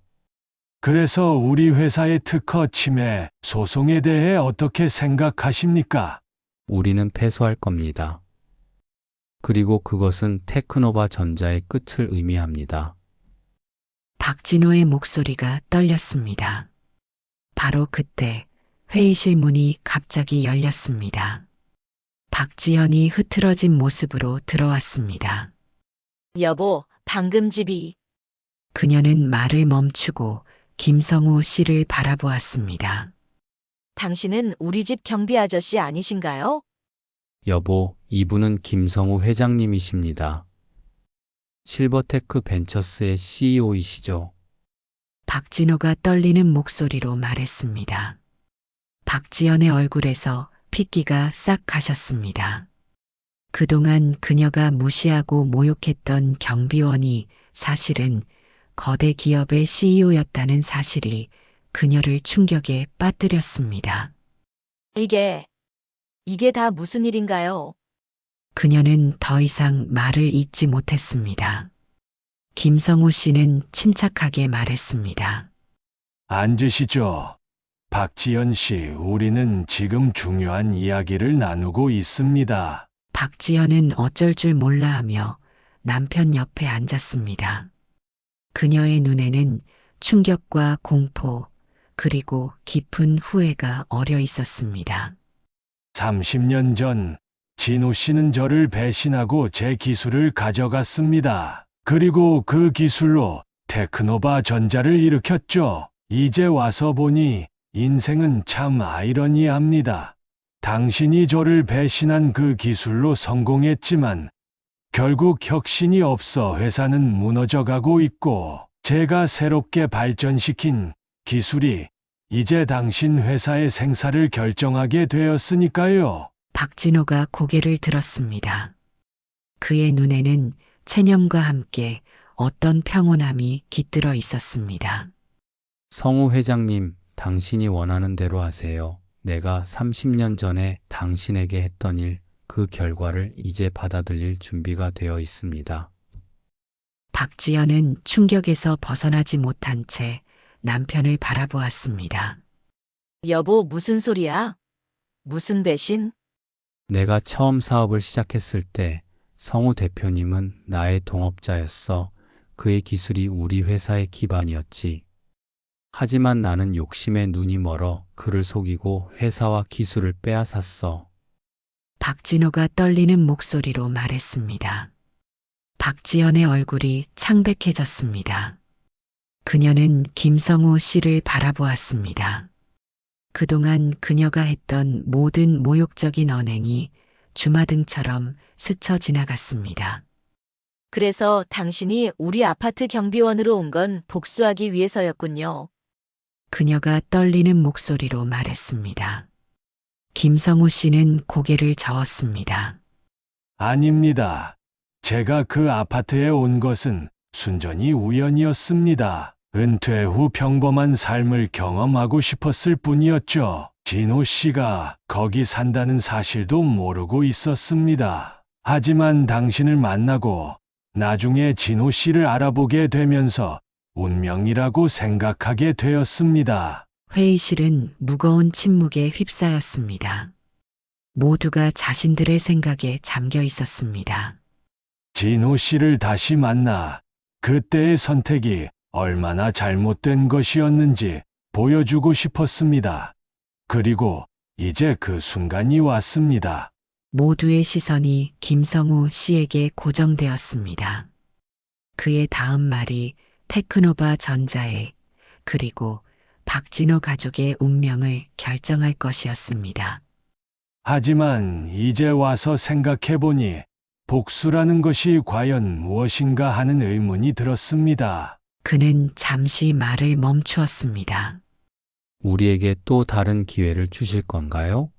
그래서 우리 회사의 특허 침해 소송에 대해 어떻게 생각하십니까? 우리는 패소할 겁니다. 그리고 그것은 테크노바 전자의 끝을 의미합니다. 박진호의 목소리가 떨렸습니다. 바로 그때 회의실 문이 갑자기 열렸습니다. 박지연이 흐트러진 모습으로 들어왔습니다. 여보, 방금 집이. 그녀는 말을 멈추고 김성우 씨를 바라보았습니다. 당신은 우리 집 경비 아저씨 아니신가요? 여보, 이분은 김성우 회장님이십니다. 실버테크 벤처스의 CEO이시죠. 박진호가 떨리는 목소리로 말했습니다. 박지연의 얼굴에서 핏기가 싹 가셨습니다. 그동안 그녀가 무시하고 모욕했던 경비원이 사실은 거대 기업의 CEO였다는 사실이 그녀를 충격에 빠뜨렸습니다. 이게 다 무슨 일인가요? 그녀는 더 이상 말을 잇지 못했습니다. 김성우 씨는 침착하게 말했습니다. 앉으시죠. 박지연 씨, 우리는 지금 중요한 이야기를 나누고 있습니다. 박지연은 어쩔 줄 몰라 하며 남편 옆에 앉았습니다. 그녀의 눈에는 충격과 공포, 그리고 깊은 후회가 어려 있었습니다. 30년 전, 진호 씨는 저를 배신하고 제 기술을 가져갔습니다. 그리고 그 기술로 테크노바 전자를 일으켰죠. 이제 와서 보니 인생은 참 아이러니합니다. 당신이 저를 배신한 그 기술로 성공했지만 결국 혁신이 없어 회사는 무너져가고 있고 제가 새롭게 발전시킨 기술이 이제 당신 회사의 생사를 결정하게 되었으니까요. 박진호가 고개를 들었습니다. 그의 눈에는 체념과 함께 어떤 평온함이 깃들어 있었습니다. 성우 회장님, 당신이 원하는 대로 하세요. 내가 30년 전에 당신에게 했던 일, 그 결과를 이제 받아들일 준비가 되어 있습니다. 박지연은 충격에서 벗어나지 못한 채 남편을 바라보았습니다. 여보, 무슨 소리야? 무슨 배신? 내가 처음 사업을 시작했을 때 성우 대표님은 나의 동업자였어. 그의 기술이 우리 회사의 기반이었지. 하지만 나는 욕심에 눈이 멀어 그를 속이고 회사와 기술을 빼앗았어. 박진호가 떨리는 목소리로 말했습니다. 박지연의 얼굴이 창백해졌습니다. 그녀는 김성우 씨를 바라보았습니다. 그동안 그녀가 했던 모든 모욕적인 언행이 주마등처럼 스쳐 지나갔습니다. 그래서 당신이 우리 아파트 경비원으로 온 건 복수하기 위해서였군요. 그녀가 떨리는 목소리로 말했습니다. 김성우 씨는 고개를 저었습니다. 아닙니다. 제가 그 아파트에 온 것은 순전히 우연이었습니다. 은퇴 후 평범한 삶을 경험하고 싶었을 뿐이었죠. 진호 씨가 거기 산다는 사실도 모르고 있었습니다. 하지만 당신을 만나고 나중에 진호 씨를 알아보게 되면서 운명이라고 생각하게 되었습니다. 회의실은 무거운 침묵에 휩싸였습니다. 모두가 자신들의 생각에 잠겨 있었습니다. 진호 씨를 다시 만나 그때의 선택이 얼마나 잘못된 것이었는지 보여주고 싶었습니다. 그리고 이제 그 순간이 왔습니다. 모두의 시선이 김성우 씨에게 고정되었습니다. 그의 다음 말이 테크노바 전자의 그리고 박진호 가족의 운명을 결정할 것이었습니다. 하지만 이제 와서 생각해보니 복수라는 것이 과연 무엇인가 하는 의문이 들었습니다. 그는 잠시 말을 멈추었습니다. 우리에게 또 다른 기회를 주실 건가요?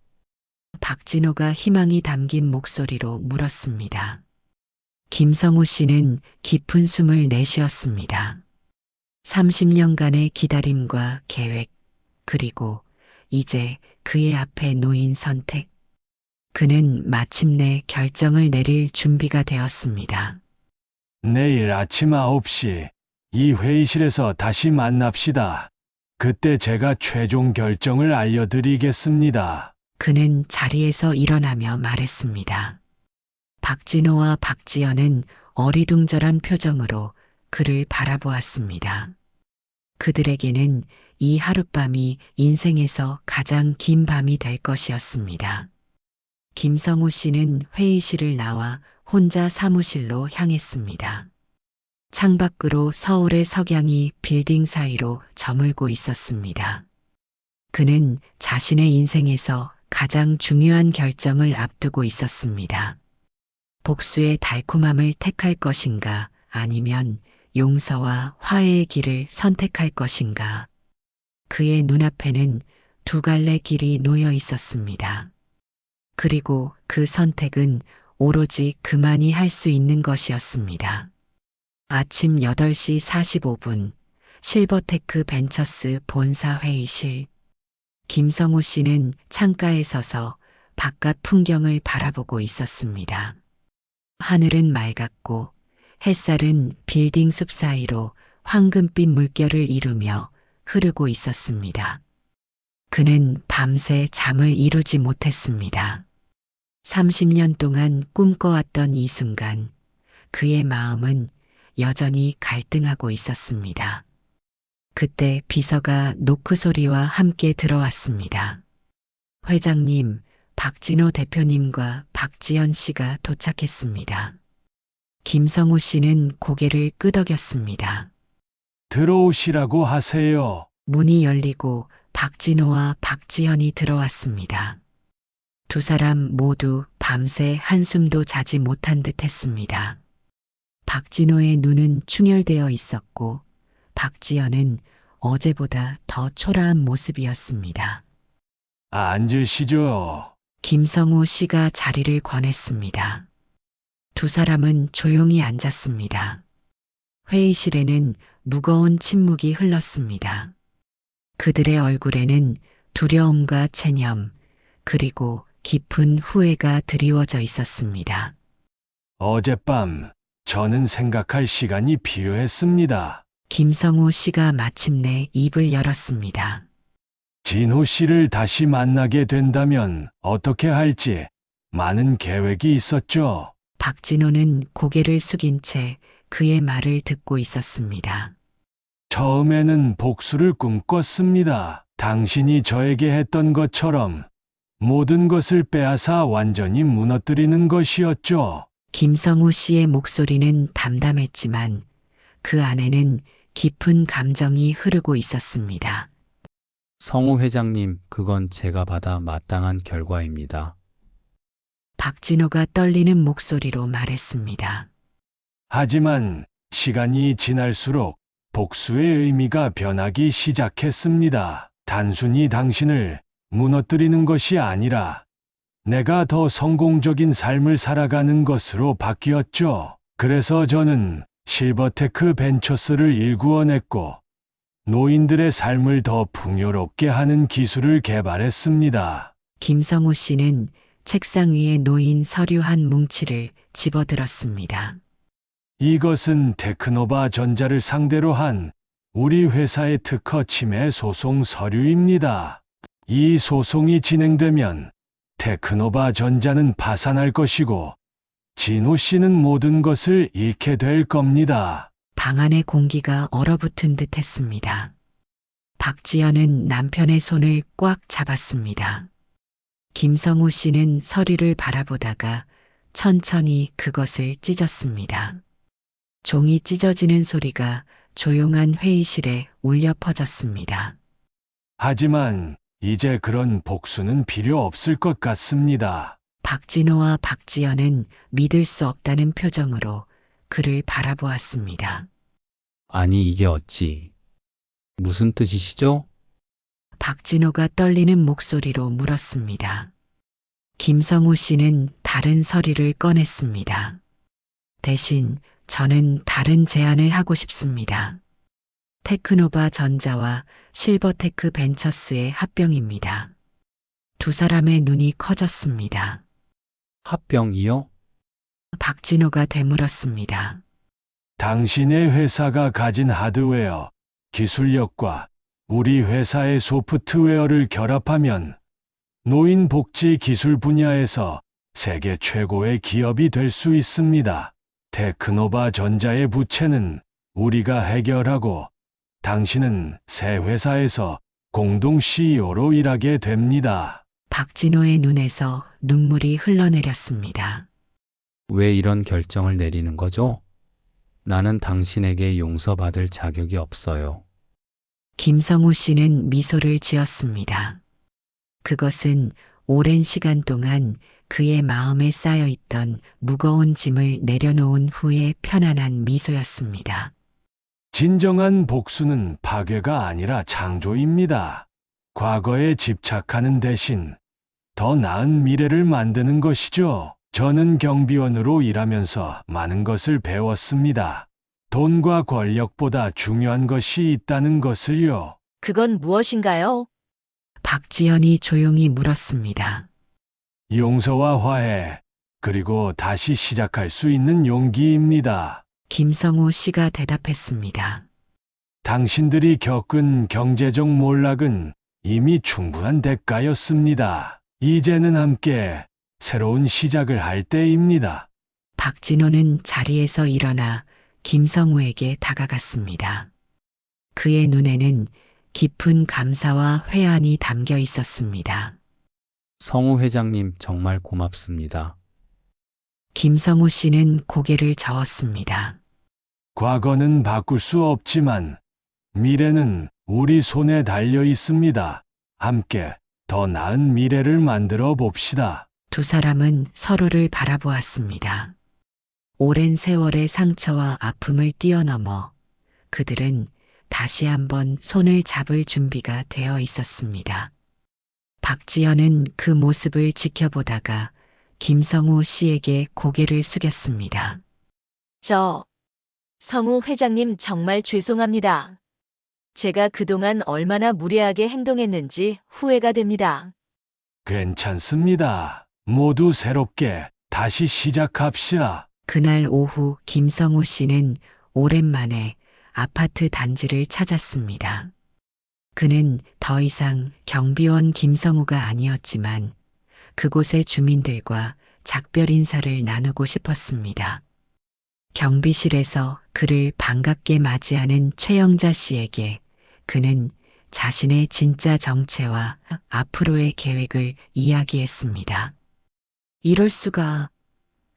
박진호가 희망이 담긴 목소리로 물었습니다. 김성우 씨는 깊은 숨을 내쉬었습니다. 30년간의 기다림과 계획, 그리고 이제 그의 앞에 놓인 선택. 그는 마침내 결정을 내릴 준비가 되었습니다. 내일 아침 9시 이 회의실에서 다시 만납시다. 그때 제가 최종 결정을 알려드리겠습니다. 그는 자리에서 일어나며 말했습니다. 박진호와 박지연은 어리둥절한 표정으로 그를 바라보았습니다. 그들에게는 이 하룻밤이 인생에서 가장 긴 밤이 될 것이었습니다. 김성우 씨는 회의실을 나와 혼자 사무실로 향했습니다. 창밖으로 서울의 석양이 빌딩 사이로 저물고 있었습니다. 그는 자신의 인생에서 가장 중요한 결정을 앞두고 있었습니다. 복수의 달콤함을 택할 것인가 아니면 용서와 화해의 길을 선택할 것인가. 그의 눈앞에는 두 갈래 길이 놓여 있었습니다. 그리고 그 선택은 오로지 그만이 할 수 있는 것이었습니다. 아침 8시 45분 실버테크 벤처스 본사 회의실. 김성우 씨는 창가에 서서 바깥 풍경을 바라보고 있었습니다. 하늘은 맑았고 햇살은 빌딩 숲 사이로 황금빛 물결을 이루며 흐르고 있었습니다. 그는 밤새 잠을 이루지 못했습니다. 30년 동안 꿈꿔왔던 이 순간, 그의 마음은 여전히 갈등하고 있었습니다. 그때 비서가 노크 소리와 함께 들어왔습니다. 회장님, 박진호 대표님과 박지연 씨가 도착했습니다. 김성우 씨는 고개를 끄덕였습니다. 들어오시라고 하세요. 문이 열리고 박진호와 박지연이 들어왔습니다. 두 사람 모두 밤새 한숨도 자지 못한 듯 했습니다. 박진호의 눈은 충혈되어 있었고 박지연은 어제보다 더 초라한 모습이었습니다. 앉으시죠. 김성우 씨가 자리를 권했습니다. 두 사람은 조용히 앉았습니다. 회의실에는 무거운 침묵이 흘렀습니다. 그들의 얼굴에는 두려움과 체념, 그리고 깊은 후회가 드리워져 있었습니다. 어젯밤 저는 생각할 시간이 필요했습니다. 김성우 씨가 마침내 입을 열었습니다. 진호 씨를 다시 만나게 된다면 어떻게 할지 많은 계획이 있었죠. 박진호는 고개를 숙인 채 그의 말을 듣고 있었습니다. 처음에는 복수를 꿈꿨습니다. 당신이 저에게 했던 것처럼 모든 것을 빼앗아 완전히 무너뜨리는 것이었죠. 김성우 씨의 목소리는 담담했지만 그 안에는 깊은 감정이 흐르고 있었습니다. 성우 회장님, 그건 제가 받아 마땅한 결과입니다. 박진호가 떨리는 목소리로 말했습니다. 하지만 시간이 지날수록 복수의 의미가 변하기 시작했습니다. 단순히 당신을 무너뜨리는 것이 아니라 내가 더 성공적인 삶을 살아가는 것으로 바뀌었죠. 그래서 저는 실버테크 벤처스를 일구어냈고 노인들의 삶을 더 풍요롭게 하는 기술을 개발했습니다. 김성우 씨는 책상 위에 놓인 서류 한 뭉치를 집어들었습니다. 이것은 테크노바 전자를 상대로 한 우리 회사의 특허 침해 소송 서류입니다. 이 소송이 진행되면 테크노바 전자는 파산할 것이고 진호 씨는 모든 것을 잃게 될 겁니다. 방 안의 공기가 얼어붙은 듯 했습니다. 박지연은 남편의 손을 꽉 잡았습니다. 김성우 씨는 서류를 바라보다가 천천히 그것을 찢었습니다. 종이 찢어지는 소리가 조용한 회의실에 울려 퍼졌습니다. 하지만 이제 그런 복수는 필요 없을 것 같습니다. 박진호와 박지연은 믿을 수 없다는 표정으로 그를 바라보았습니다. 아니, 이게 어찌? 무슨 뜻이시죠? 박진호가 떨리는 목소리로 물었습니다. 김성우 씨는 다른 서류를 꺼냈습니다. 대신 저는 다른 제안을 하고 싶습니다. 테크노바 전자와 실버테크 벤처스의 합병입니다. 두 사람의 눈이 커졌습니다. 합병이요? 박진호가 되물었습니다. 당신의 회사가 가진 하드웨어, 기술력과 우리 회사의 소프트웨어를 결합하면 노인 복지 기술 분야에서 세계 최고의 기업이 될 수 있습니다. 테크노바 전자의 부채는 우리가 해결하고 당신은 새 회사에서 공동 CEO로 일하게 됩니다. 박진호의 눈에서 눈물이 흘러내렸습니다. 왜 이런 결정을 내리는 거죠? 나는 당신에게 용서받을 자격이 없어요. 김성우 씨는 미소를 지었습니다. 그것은 오랜 시간 동안 그의 마음에 쌓여 있던 무거운 짐을 내려놓은 후의 편안한 미소였습니다. 진정한 복수는 파괴가 아니라 창조입니다. 과거에 집착하는 대신 더 나은 미래를 만드는 것이죠. 저는 경비원으로 일하면서 많은 것을 배웠습니다. 돈과 권력보다 중요한 것이 있다는 것을요. 그건 무엇인가요? 박지연이 조용히 물었습니다. 용서와 화해, 그리고 다시 시작할 수 있는 용기입니다. 김성우 씨가 대답했습니다. 당신들이 겪은 경제적 몰락은 이미 충분한 대가였습니다. 이제는 함께 새로운 시작을 할 때입니다. 박진호는 자리에서 일어나 김성우에게 다가갔습니다. 그의 눈에는 깊은 감사와 회한이 담겨 있었습니다. 성우 회장님 정말 고맙습니다. 김성우 씨는 고개를 저었습니다. 과거는 바꿀 수 없지만 미래는 우리 손에 달려 있습니다. 함께 더 나은 미래를 만들어 봅시다. 두 사람은 서로를 바라보았습니다. 오랜 세월의 상처와 아픔을 뛰어넘어 그들은 다시 한번 손을 잡을 준비가 되어 있었습니다. 박지연은 그 모습을 지켜보다가 김성우 씨에게 고개를 숙였습니다. 성우 회장님 정말 죄송합니다. 제가 그동안 얼마나 무례하게 행동했는지 후회가 됩니다. 괜찮습니다. 모두 새롭게 다시 시작합시다. 그날 오후 김성우 씨는 오랜만에 아파트 단지를 찾았습니다. 그는 더 이상 경비원 김성우가 아니었지만 그곳의 주민들과 작별 인사를 나누고 싶었습니다. 경비실에서 그를 반갑게 맞이하는 최영자 씨에게 그는 자신의 진짜 정체와 앞으로의 계획을 이야기했습니다. 이럴 수가.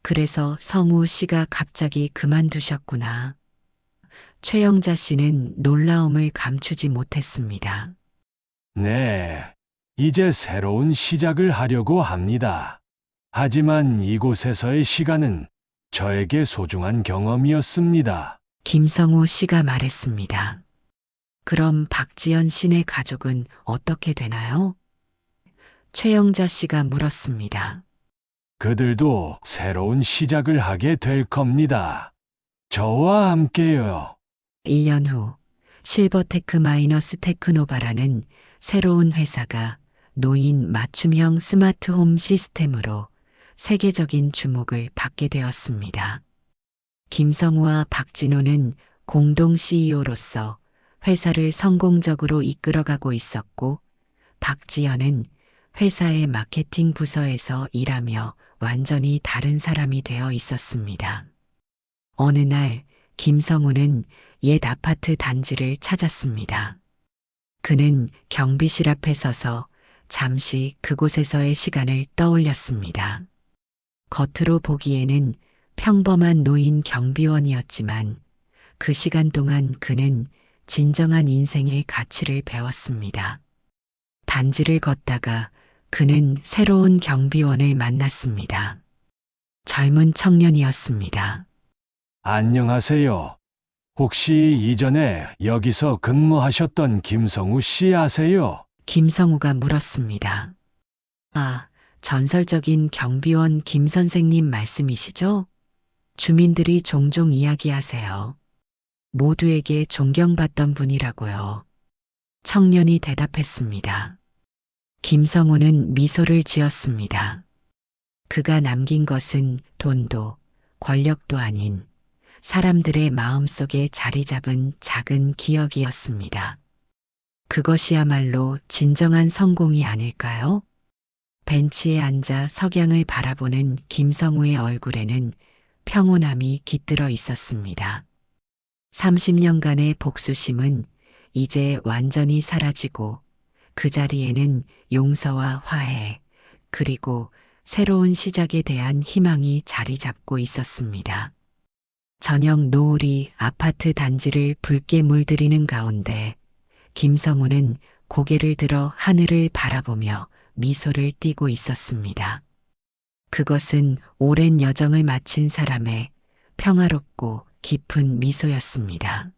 그래서 성우 씨가 갑자기 그만두셨구나. 최영자 씨는 놀라움을 감추지 못했습니다. 네, 이제 새로운 시작을 하려고 합니다. 하지만 이곳에서의 시간은 저에게 소중한 경험이었습니다. 김성우 씨가 말했습니다. 그럼 박지연 씨네 가족은 어떻게 되나요? 최영자 씨가 물었습니다. 그들도 새로운 시작을 하게 될 겁니다. 저와 함께요. 1년 후 실버테크 마이너스 테크노바라는 새로운 회사가 노인 맞춤형 스마트홈 시스템으로 세계적인 주목을 받게 되었습니다. 김성우와 박진호는 공동 CEO로서 회사를 성공적으로 이끌어가고 있었고 박지연은 회사의 마케팅 부서에서 일하며 완전히 다른 사람이 되어 있었습니다. 어느 날 김성우는 옛 아파트 단지를 찾았습니다. 그는 경비실 앞에 서서 잠시 그곳에서의 시간을 떠올렸습니다. 겉으로 보기에는 평범한 노인 경비원이었지만 그 시간 동안 그는 진정한 인생의 가치를 배웠습니다. 단지를 걷다가 그는 새로운 경비원을 만났습니다. 젊은 청년이었습니다. 안녕하세요. 혹시 이전에 여기서 근무하셨던 김성우 씨 아세요? 김성우가 물었습니다. 아, 전설적인 경비원 김 선생님 말씀이시죠? 주민들이 종종 이야기하세요. 모두에게 존경받던 분이라고요. 청년이 대답했습니다. 김성우는 미소를 지었습니다. 그가 남긴 것은 돈도 권력도 아닌 사람들의 마음속에 자리 잡은 작은 기억이었습니다. 그것이야말로 진정한 성공이 아닐까요? 벤치에 앉아 석양을 바라보는 김성우의 얼굴에는 평온함이 깃들어 있었습니다. 30년간의 복수심은 이제 완전히 사라지고 그 자리에는 용서와 화해, 그리고 새로운 시작에 대한 희망이 자리 잡고 있었습니다. 저녁 노을이 아파트 단지를 붉게 물들이는 가운데 김성우는 고개를 들어 하늘을 바라보며 미소를 띠고 있었습니다. 그것은 오랜 여정을 마친 사람의 평화롭고 깊은 미소였습니다.